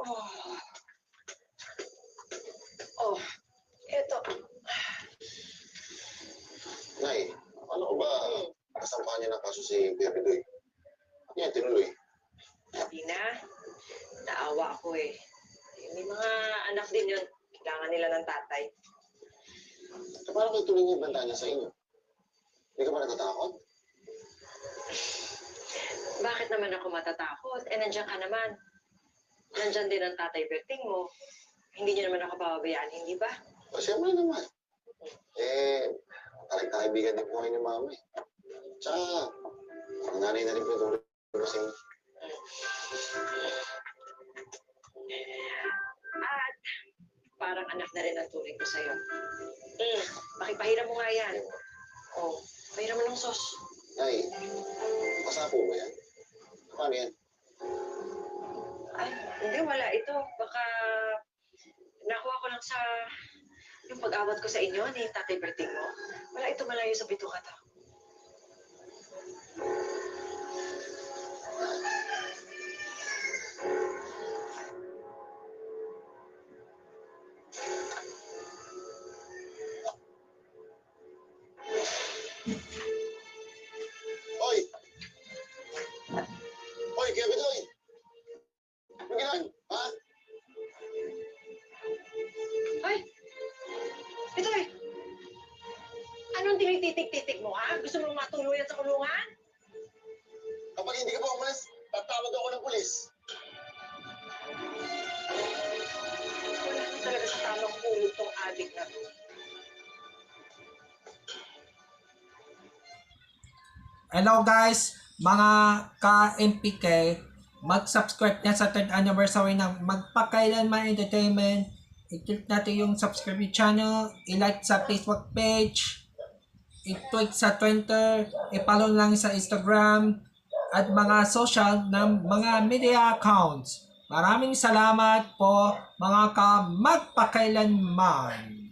Oh. Oh, eto. Nay, ano ko ba kasampahan niya ng kaso si Kuya Bidoy? Ano yan, tinuloy? Hindi na. Naawa ako eh. May mga anak din yun. Kailangan nila ng tatay. So, paano kayo tuloy niya yung banta niya sa inyo? Hindi ka ba natatakot? Bakit naman ako matatakot? Eh, nandiyan ka naman. Nandiyan din ang tatay Berting mo. Hindi niyo naman ako pababayaan, hindi ba? O, siyempre naman. Eh, talagang kaibigan din po kayo ni Mama eh. Tsaka, ang nanay na rin po yung tulad ko sa inyo. At parang anak na rin ang turing ko sa'yo. Pakipahiram mo nga yan. Oh, pahiram mo ng sos. Nay, masapo ba yan? Paano yan? Ay, hindi, wala ito. Baka nakuha ko lang sa yung pag-awat ko sa inyo ni Tatay Berting mo. Wala ito malayo sa bituka to. Hoy! Hoy, Kuya Bidoy! Ano ginawa? Ha? Ay! Itoy! Anong tinititig-titig mo, ha? Gusto mo matuluyan sa kulungan? Kapag hindi ka pa umalis, tatawag ako ng pulis. Wala na talaga sa tamang pulot tong adik na to. Hello guys, mga ka-MPK, mag-subscribe na sa 3rd anniversary ng Magpakailanman Entertainment. I-click natin yung subscribe channel, i-like sa Facebook page, i-tweet sa Twitter, i-follow lang sa Instagram, at mga social ng mga media accounts. Maraming salamat po mga ka-magpakailanman.